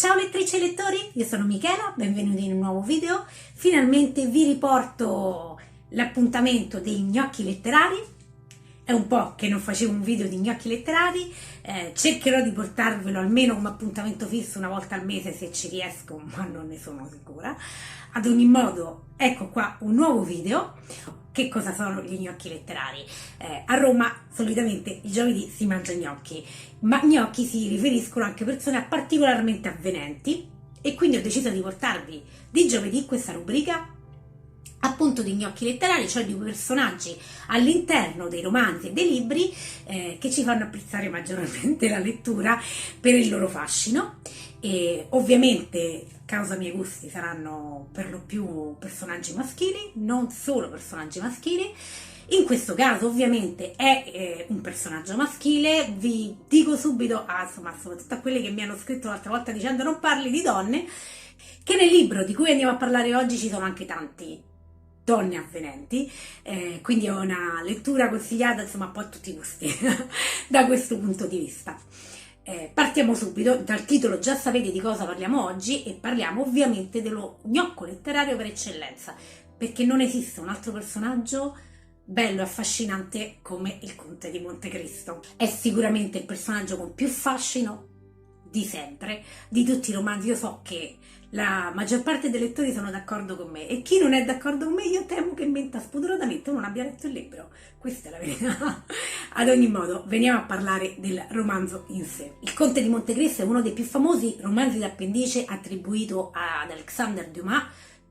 Ciao lettrici e lettori, io sono Michela, benvenuti in un nuovo video. Finalmente vi riporto l'appuntamento dei gnocchi letterari. È un po' che non facevo un video di gnocchi letterari, cercherò di portarvelo almeno come appuntamento fisso una volta al mese se ci riesco, ma non ne sono sicura. Ad ogni modo, ecco qua un nuovo video. Che cosa sono gli gnocchi letterari? A Roma solitamente il giovedì si mangia gnocchi, ma gnocchi si riferiscono anche a persone particolarmente avvenenti e quindi ho deciso di portarvi di giovedì questa rubrica appunto di gnocchi letterari, cioè di personaggi all'interno dei romanzi e dei libri che ci fanno apprezzare maggiormente la lettura per il loro fascino. E ovviamente, causa miei gusti, saranno per lo più personaggi maschili, non solo personaggi maschili. In questo caso ovviamente è un personaggio maschile. Vi dico subito, soprattutto a quelli che mi hanno scritto l'altra volta dicendo non parli di donne, che nel libro di cui andiamo a parlare oggi ci sono anche tanti donne avvenenti, quindi è una lettura consigliata insomma un po' a tutti i gusti da questo punto di vista. Partiamo subito, dal titolo già sapete di cosa parliamo oggi e parliamo ovviamente dello gnocco letterario per eccellenza, perché non esiste un altro personaggio bello e affascinante come il Conte di Montecristo. È sicuramente il personaggio con più fascino di sempre, di tutti i romanzi. Io so che la maggior parte dei lettori sono d'accordo con me e chi non è d'accordo con me io temo che menta spudoratamente non abbia letto il libro, questa è la verità. Ad ogni modo veniamo a parlare del romanzo in sé. Il Conte di Montecristo è uno dei più famosi romanzi d'appendice attribuito ad Alexandre Dumas.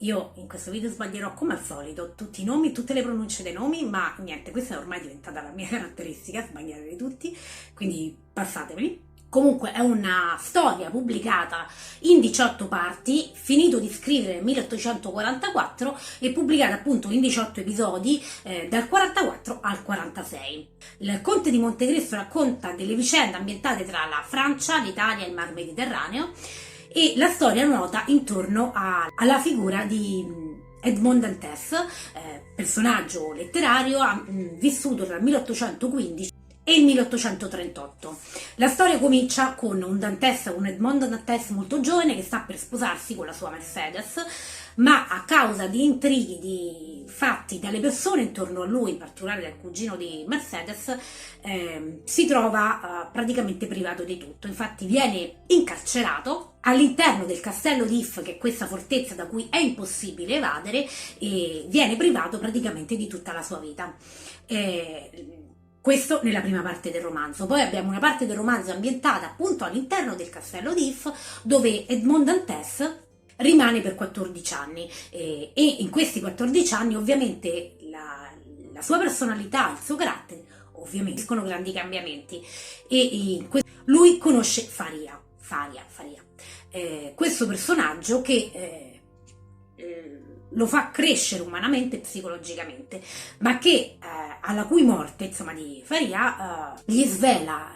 Io in questo video sbaglierò come al solito tutti i nomi, tutte le pronunce dei nomi, ma niente, questa è ormai diventata la mia caratteristica, sbagliare di tutti, quindi passateveli. Comunque è una storia pubblicata in 18 parti, finito di scrivere nel 1844 e pubblicata appunto in 18 episodi dal 44 al 46. Il Conte di Montecristo racconta delle vicende ambientate tra la Francia, l'Italia e il Mar Mediterraneo e la storia ruota intorno alla figura di Edmond Dantes, personaggio letterario vissuto tra il 1815 e il 1838. La storia comincia con un Edmond Dantes molto giovane che sta per sposarsi con la sua Mercedes, ma a causa di intrighi fatti dalle persone intorno a lui, in particolare dal cugino di Mercedes, si trova praticamente privato di tutto. Infatti viene incarcerato all'interno del castello di If, che è questa fortezza da cui è impossibile evadere, e viene privato praticamente di tutta la sua vita. Questo nella prima parte del romanzo. Poi abbiamo una parte del romanzo ambientata appunto all'interno del castello di If, dove Edmond Dantes rimane per 14 anni e in questi 14 anni ovviamente la sua personalità, il suo carattere ovviamente sono grandi cambiamenti e lui conosce Faria, questo personaggio che lo fa crescere umanamente e psicologicamente, ma che alla cui morte, insomma, di Faria gli svela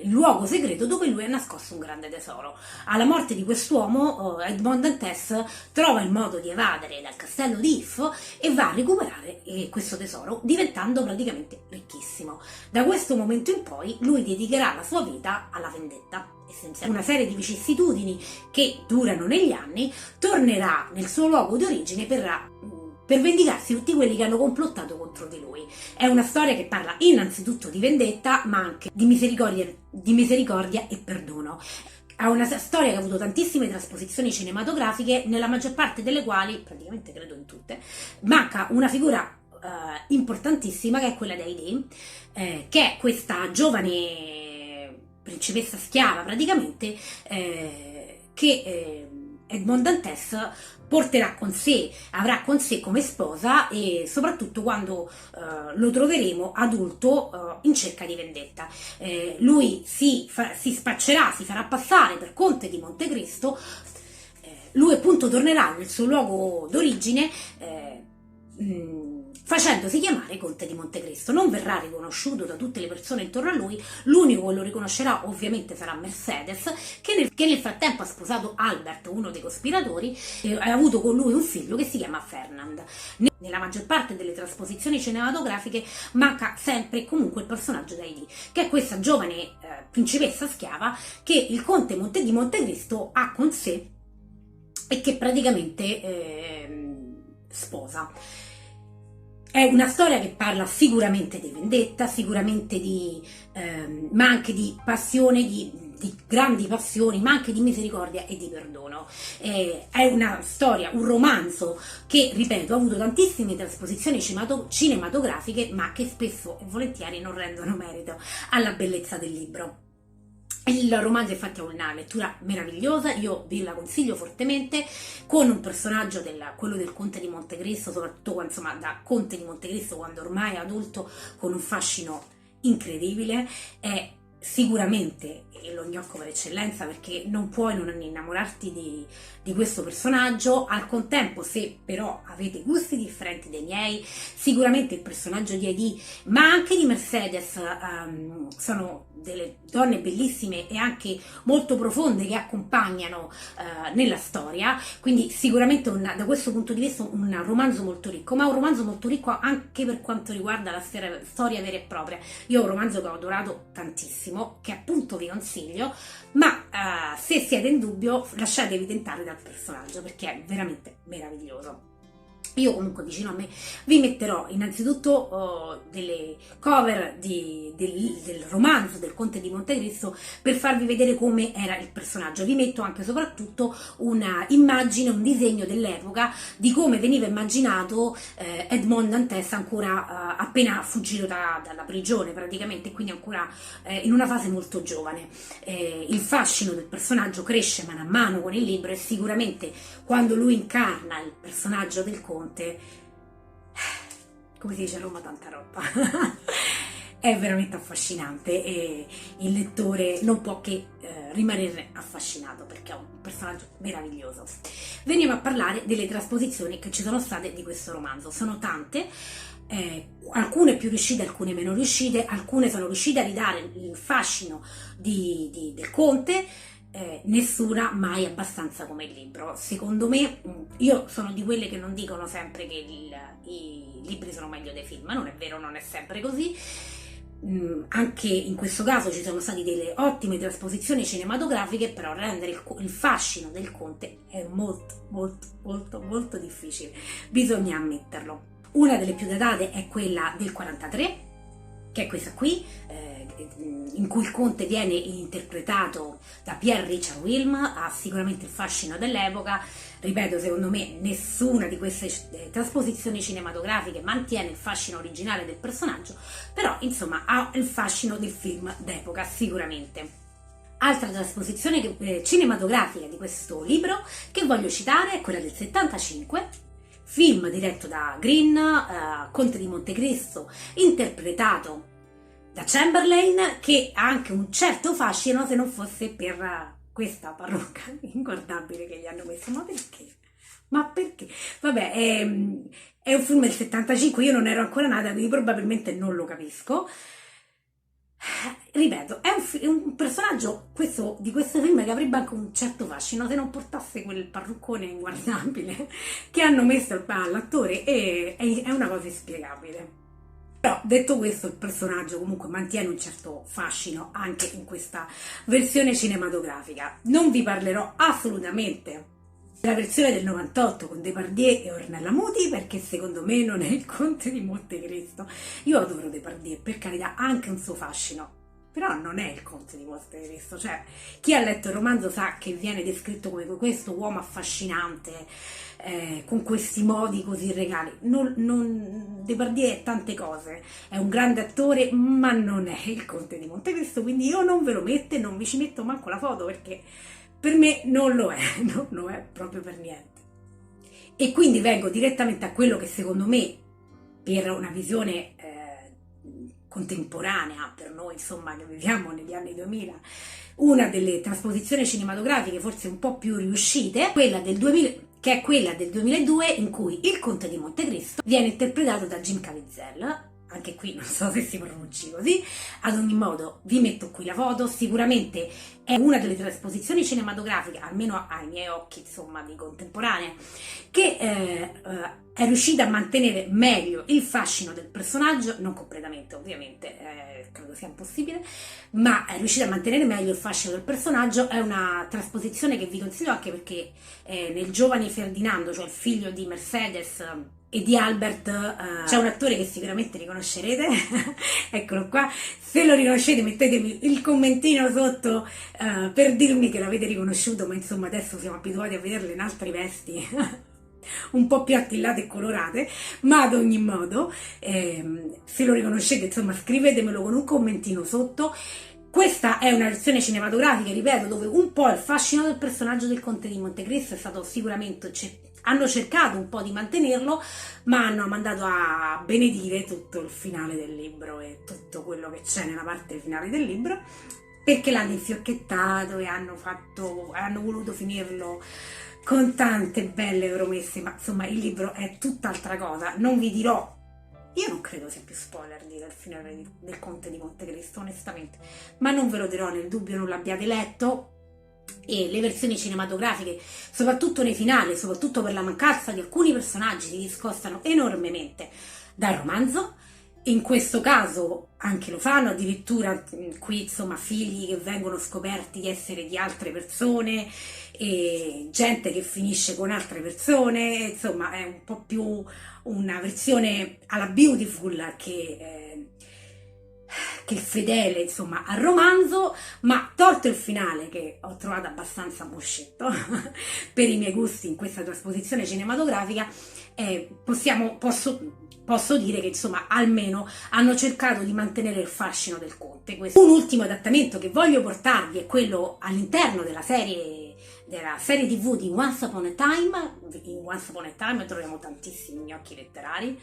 il luogo segreto dove lui ha nascosto un grande tesoro. Alla morte di quest'uomo Edmond Dantes trova il modo di evadere dal castello di If e va a recuperare questo tesoro, diventando praticamente ricchissimo. Da questo momento in poi lui dedicherà la sua vita alla vendetta. Una serie di vicissitudini che durano negli anni, tornerà nel suo luogo di origine per vendicarsi tutti quelli che hanno complottato contro di lui. È una storia che parla innanzitutto di vendetta, ma anche di misericordia e perdono. È una storia che ha avuto tantissime trasposizioni cinematografiche, nella maggior parte delle quali, praticamente credo in tutte, manca una figura importantissima che è quella di Haydée, che è questa giovane principessa schiava praticamente che Edmond Dantes porterà con sé, avrà con sé come sposa e soprattutto quando lo troveremo adulto in cerca di vendetta. Lui si spaccerà, si farà passare per Conte di Montecristo. Lui appunto tornerà nel suo luogo d'origine facendosi chiamare Conte di Montecristo. Non verrà riconosciuto da tutte le persone intorno a lui, l'unico che lo riconoscerà ovviamente sarà Mercedes, che nel frattempo ha sposato Albert, uno dei cospiratori, e ha avuto con lui un figlio che si chiama Fernand. Nella maggior parte delle trasposizioni cinematografiche manca sempre comunque il personaggio di Heidi, che è questa giovane principessa schiava che il Conte di Montecristo ha con sé e che praticamente sposa. È una storia che parla sicuramente di vendetta, sicuramente ma anche di passione, di grandi passioni, ma anche di misericordia e di perdono. È una storia, un romanzo che, ripeto, ha avuto tantissime trasposizioni cinematografiche, ma che spesso e volentieri non rendono merito alla bellezza del libro. Il romanzo infatti è una lettura meravigliosa, io ve la consiglio fortemente, con un personaggio, quello del Conte di Montecristo, soprattutto insomma, da Conte di Montecristo quando ormai è adulto, con un fascino incredibile. È sicuramente lo gnocco per eccellenza, perché non puoi non innamorarti di questo personaggio. Al contempo, se però avete gusti differenti dai miei, sicuramente il personaggio di Heidi, ma anche di Mercedes, sono delle donne bellissime e anche molto profonde che accompagnano nella storia, quindi sicuramente da questo punto di vista un romanzo molto ricco, ma un romanzo molto ricco anche per quanto riguarda la storia vera e propria. Io ho un romanzo che ho adorato tantissimo, che appunto vi consiglio, ma se siete in dubbio lasciatevi tentare dal personaggio, perché è veramente meraviglioso. Io comunque vicino a me vi metterò innanzitutto delle cover del romanzo del Conte di Montecristo per farvi vedere come era il personaggio. Vi metto anche e soprattutto una immagine, un disegno dell'epoca di come veniva immaginato Edmond Dantes ancora appena fuggito dalla prigione praticamente, quindi ancora in una fase molto giovane. Il fascino del personaggio cresce mano a mano con il libro e sicuramente quando lui incarna il personaggio del Conte, come si dice a Roma, tanta roba. È veramente affascinante e il lettore non può che rimanere affascinato, perché è un personaggio meraviglioso. Veniamo a parlare delle trasposizioni che ci sono state di questo romanzo. Sono tante, alcune più riuscite, alcune meno riuscite, alcune sono riuscite a ridare il fascino del Conte, nessuna mai abbastanza come il libro. Secondo me, io sono di quelle che non dicono sempre che i libri sono meglio dei film, non è vero, non è sempre così. Anche in questo caso ci sono state delle ottime trasposizioni cinematografiche, però rendere il fascino del Conte è molto molto molto molto difficile, bisogna ammetterlo. Una delle più datate è quella del 43, che è questa qui, in cui il Conte viene interpretato da Pierre Richard Wilm. Ha sicuramente il fascino dell'epoca. Ripeto, secondo me nessuna di queste trasposizioni cinematografiche mantiene il fascino originale del personaggio, però insomma ha il fascino del film d'epoca sicuramente. Altra trasposizione cinematografica di questo libro che voglio citare è quella del 75, film diretto da Green, Conte di Montecristo, interpretato da Chamberlain, che ha anche un certo fascino se non fosse per questa parrucca inguardabile che gli hanno messo. Ma perché? Ma perché? Vabbè, è un film del 75, io non ero ancora nata, quindi probabilmente non lo capisco. Ripeto, è un personaggio di questo film che avrebbe anche un certo fascino se non portasse quel parruccone inguardabile che hanno messo all'attore, e è una cosa inspiegabile. Però detto questo, il personaggio comunque mantiene un certo fascino anche in questa versione cinematografica. Non vi parlerò assolutamente della versione del 98 con Depardieu e Ornella Muti, perché secondo me non è il Conte di Montecristo. Io adoro Depardieu, per carità, ha anche un suo fascino, però non è il Conte di Montecristo. Cioè, chi ha letto il romanzo sa che viene descritto come questo uomo affascinante, con questi modi così regali. Depardieu è tante cose, è un grande attore, ma non è il Conte di Montecristo, quindi io non ve lo metto e non vi ci metto manco la foto, perché per me non lo è, non lo è proprio per niente. E quindi vengo direttamente a quello che secondo me, per una visione contemporanea, per noi insomma che viviamo negli anni 2000, una delle trasposizioni cinematografiche forse un po' più riuscite, quella del che è quella del 2002 in cui il Conte di Montecristo viene interpretato da Jim Caviezel. Anche qui non so se si pronunci così, ad ogni modo vi metto qui la foto, sicuramente è una delle trasposizioni cinematografiche, almeno ai miei occhi, insomma, di contemporanea, che è riuscita a mantenere meglio il fascino del personaggio, non completamente ovviamente, credo sia impossibile, ma è riuscita a mantenere meglio il fascino del personaggio. È una trasposizione che vi consiglio anche perché nel giovane Ferdinando, cioè il figlio di Mercedes e di Albert, c'è un attore che sicuramente riconoscerete, eccolo qua, se lo riconoscete mettetemi il commentino sotto per dirmi che l'avete riconosciuto, ma insomma adesso siamo abituati a vederle in altre vesti un po' più attillate e colorate, ma ad ogni modo se lo riconoscete insomma scrivetemelo con un commentino sotto. Questa è una versione cinematografica, ripeto, dove un po' il fascino del personaggio del Conte di Montecristo è stato sicuramente hanno cercato un po' di mantenerlo, ma hanno mandato a benedire tutto il finale del libro e tutto quello che c'è nella parte finale del libro, perché l'hanno infiocchettato e hanno voluto finirlo con tante belle promesse, ma insomma il libro è tutt'altra cosa. Non vi dirò, io non credo sia più spoiler del finale del Conte di Montecristo, onestamente, ma non ve lo dirò nel dubbio non l'abbiate letto. E le versioni cinematografiche, soprattutto nei finali, soprattutto per la mancanza di alcuni personaggi, si discostano enormemente dal romanzo. In questo caso anche lo fanno, addirittura qui insomma figli che vengono scoperti di essere di altre persone e gente che finisce con altre persone, insomma è un po' più una versione alla Beautiful che il fedele insomma al romanzo, ma tolto il finale che ho trovato abbastanza moscetto per i miei gusti in questa trasposizione cinematografica, posso dire che insomma almeno hanno cercato di mantenere il fascino del Conte. Un ultimo adattamento che voglio portarvi è quello all'interno della serie TV di Once Upon a Time. In Once Upon a Time troviamo tantissimi gnocchi letterari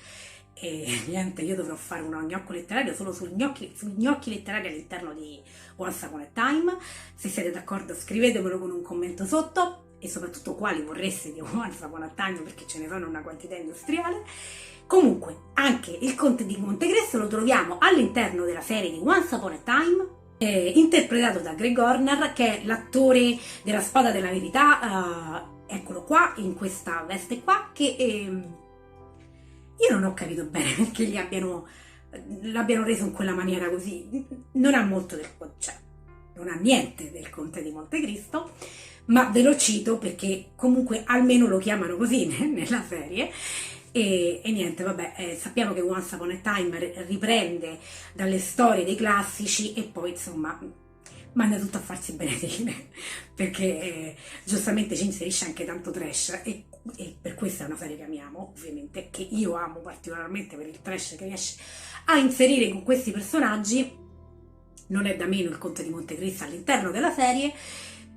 e niente, io dovrò fare un gnocco letterario solo sui gnocchi letterari all'interno di Once Upon a Time. Se siete d'accordo scrivetemelo con un commento sotto, e soprattutto quali vorreste di Once Upon a Time, perché ce ne sono una quantità industriale. Comunque anche il Conte di Montecristo lo troviamo all'interno della serie di Once Upon a Time, interpretato da Greg Horner, che è l'attore della Spada della Verità, eccolo qua in questa veste qua, che io non ho capito bene perché l'abbiano reso in quella maniera così. Non ha molto non ha niente del Conte di Montecristo, ma ve lo cito perché comunque almeno lo chiamano così nella serie. E niente, vabbè, sappiamo che Once Upon a Time riprende dalle storie dei classici e poi insomma manda tutto a farsi benedire perché giustamente ci inserisce anche tanto trash e per questa è una serie che amiamo, ovviamente, che io amo particolarmente per il trash che riesce a inserire con questi personaggi. Non è da meno il Conte di Montecristo all'interno della serie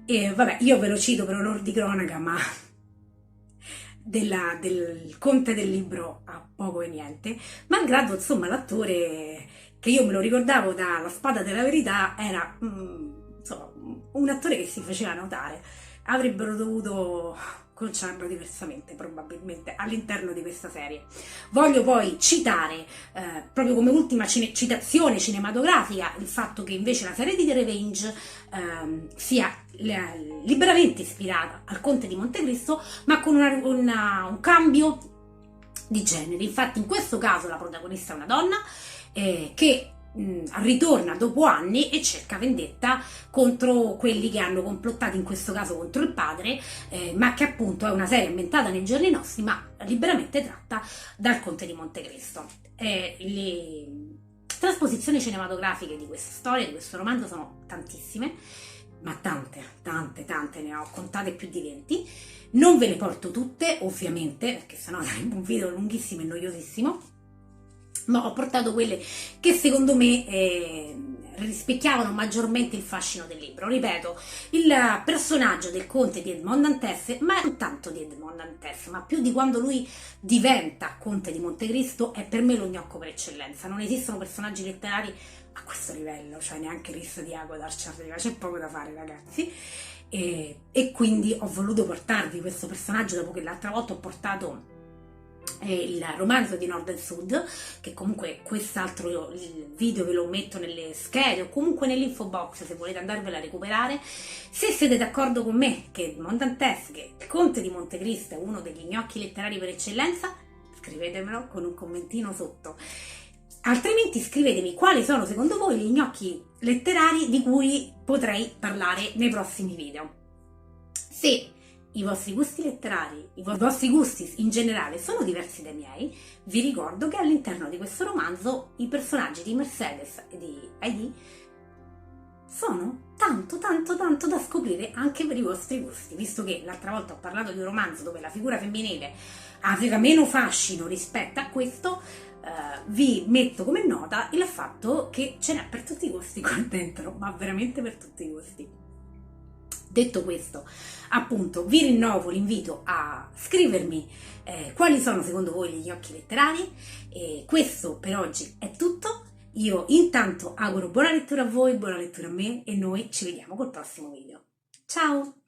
e vabbè, io ve lo cito per onor di cronaca, ma del Conte del libro a poco e niente, malgrado insomma l'attore, che io me lo ricordavo dalla Spada della Verità, era insomma un attore che si faceva notare. Avrebbero dovuto conciarlo diversamente probabilmente all'interno di questa serie. Voglio poi citare proprio come ultima citazione cinematografica il fatto che invece la serie di The Revenge sia liberamente ispirata al Conte di Montecristo, ma con un cambio di genere. Infatti in questo caso la protagonista è una donna che ritorna dopo anni e cerca vendetta contro quelli che hanno complottato, in questo caso contro il padre, ma che appunto è una serie ambientata nei giorni nostri ma liberamente tratta dal Conte di Montecristo. Le trasposizioni cinematografiche di questa storia, di questo romanzo, sono tantissime, ma tante, ne ho contate più di 20. Non ve le porto tutte ovviamente perché sennò sarebbe un video lunghissimo e noiosissimo, ma ho portato quelle che secondo me rispecchiavano maggiormente il fascino del libro. Ripeto, il personaggio del Conte di Edmond Dantès, ma non tanto di Edmond Dantès, ma più di quando lui diventa Conte di Montecristo, è per me lo gnocco per eccellenza. Non esistono personaggi letterari a questo livello, cioè neanche Rhys di Agodar ci arriva, c'è poco da fare ragazzi. e quindi ho voluto portarvi questo personaggio dopo che l'altra volta ho portato il romanzo di Nord e Sud, che comunque quest'altro video ve lo metto nelle schede o comunque nell'info box se volete andarvela a recuperare. Se siete d'accordo con me che Mondantes, che il Conte di Montecristo è uno degli gnocchi letterari per eccellenza, scrivetemelo con un commentino sotto. Altrimenti scrivetemi quali sono secondo voi gli gnocchi letterari di cui potrei parlare nei prossimi video. Se i vostri gusti letterari, i vostri gusti in generale sono diversi dai miei, vi ricordo che all'interno di questo romanzo i personaggi di Mercedes e di Heidi sono tanto da scoprire anche per i vostri gusti, visto che l'altra volta ho parlato di un romanzo dove la figura femminile aveva meno fascino rispetto a questo. Vi metto come nota il fatto che ce n'è per tutti i gusti qua dentro, ma veramente per tutti i gusti. Detto questo, appunto, vi rinnovo l'invito a scrivermi quali sono secondo voi gli gnocchi letterari, e questo per oggi è tutto. Io intanto auguro buona lettura a voi, buona lettura a me, e noi ci vediamo col prossimo video. Ciao!